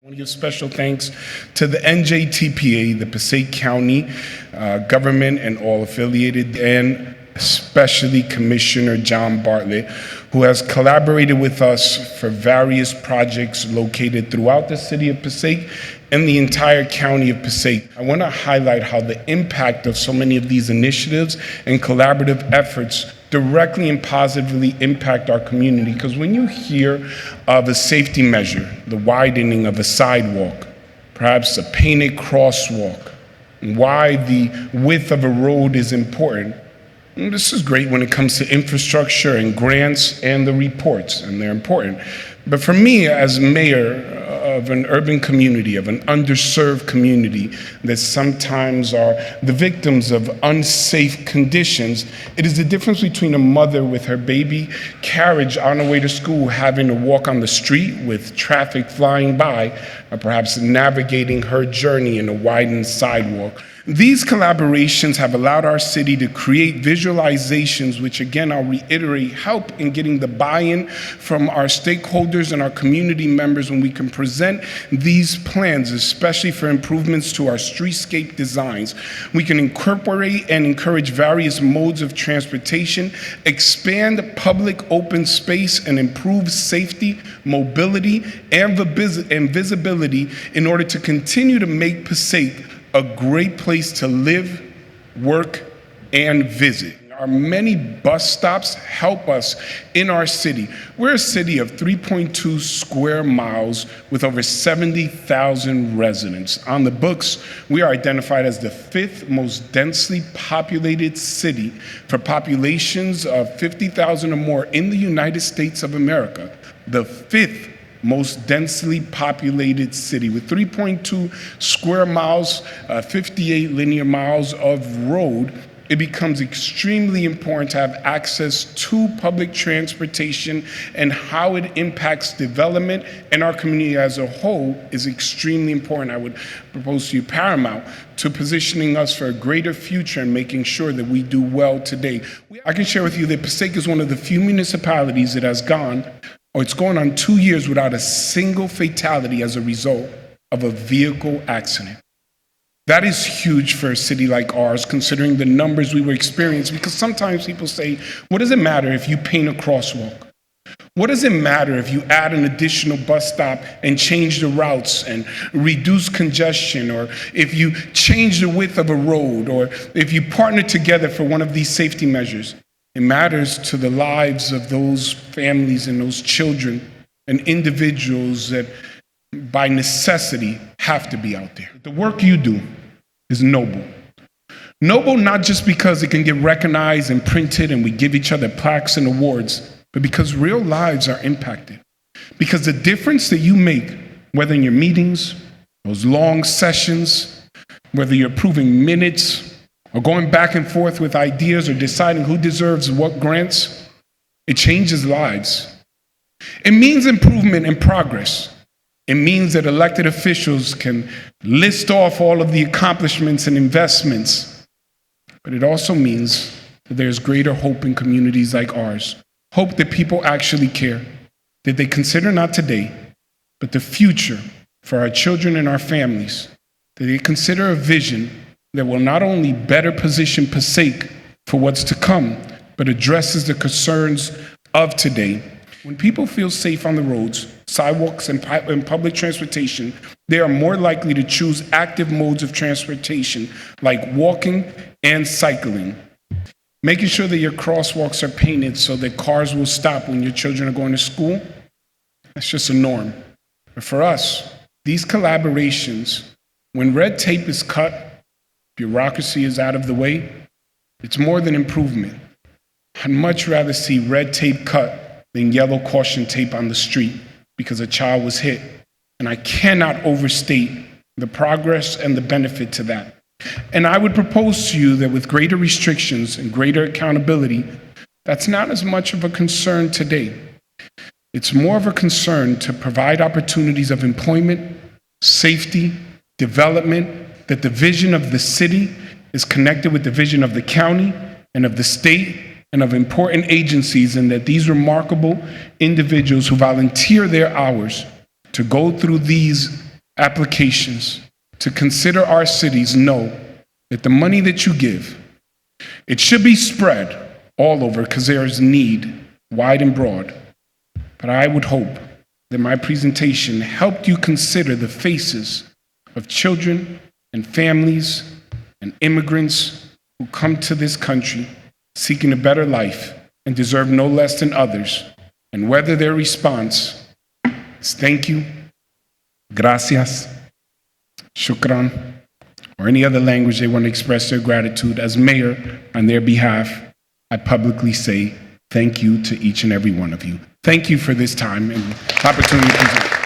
I want to give special thanks to the NJTPA, the Passaic County government and all affiliated, and especially Commissioner John Bartlett, who has collaborated with us for various projects located throughout the city of Passaic and the entire county of Passaic. I want to highlight how the impact of so many of these initiatives and collaborative efforts directly and positively impact our community. Because when you hear of a safety measure, the widening of a sidewalk, perhaps a painted crosswalk, why the width of a road is important, and this is great when it comes to infrastructure and grants and the reports, and they're important. But for me, as mayor of an urban community, of an underserved community that sometimes are the victims of unsafe conditions, it is the difference between a mother with her baby carriage on her way to school having to walk on the street with traffic flying by, or perhaps navigating her journey in a widened sidewalk. These collaborations have allowed our city to create visualizations, which again, I'll reiterate, help in getting the buy-in from our stakeholders and our community members when we can present these plans, especially for improvements to our streetscape designs. We can incorporate and encourage various modes of transportation, expand public open space, and improve safety, mobility, and visibility in order to continue to make Passaic a great place to live, work, and visit. Our many bus stops help us in our city. We're a city of 3.2 square miles with over 70,000 residents. On the books, we are identified as the 5th most densely populated city for populations of 50,000 or more in the United States of America. The 5th most densely populated city with 3.2 square miles, 58 linear miles of road. It becomes extremely important to have access to public transportation, and how it impacts development and our community as a whole is extremely important. I would propose to you paramount to positioning us for a greater future and making sure that we do well today. I can share with you that Passaic is one of the few municipalities that has it's going on 2 years without a single fatality as a result of a vehicle accident. That is huge for a city like ours, considering the numbers we were experiencing, because sometimes people say, what does it matter if you paint a crosswalk? What does it matter if you add an additional bus stop and change the routes and reduce congestion, or if you change the width of a road, or if you partner together for one of these safety measures? It matters to the lives of those families and those children and individuals that by necessity have to be out there. The work you do is noble. Noble not just because it can get recognized and printed and we give each other plaques and awards, but because real lives are impacted. Because the difference that you make, whether in your meetings, those long sessions, whether you're approving minutes, or going back and forth with ideas, or deciding who deserves what grants, it changes lives. It means improvement and progress. It means that elected officials can list off all of the accomplishments and investments. But it also means that there's greater hope in communities like ours. Hope that people actually care, that they consider not today, but the future for our children and our families, that they consider a vision that will not only better position Passaic for what's to come, but addresses the concerns of today. When people feel safe on the roads, sidewalks, and public transportation, they are more likely to choose active modes of transportation like walking and cycling. Making sure that your crosswalks are painted so that cars will stop when your children are going to school, that's just a norm. But for us, these collaborations, when red tape is cut, bureaucracy is out of the way, it's more than improvement. I'd much rather see red tape cut than yellow caution tape on the street because a child was hit. And I cannot overstate the progress and the benefit to that. And I would propose to you that with greater restrictions and greater accountability, that's not as much of a concern today. It's more of a concern to provide opportunities of employment, safety, development, that the vision of the city is connected with the vision of the county and of the state and of important agencies, and that these remarkable individuals who volunteer their hours to go through these applications to consider our cities know that the money that you give, it should be spread all over because there is need wide and broad. But I would hope that my presentation helped you consider the faces of children and families and immigrants who come to this country seeking a better life and deserve no less than others, and whether their response is thank you, gracias, shukran, or any other language they want to express their gratitude, as mayor, on their behalf, I publicly say thank you to each and every one of you. Thank you for this time and opportunity to present.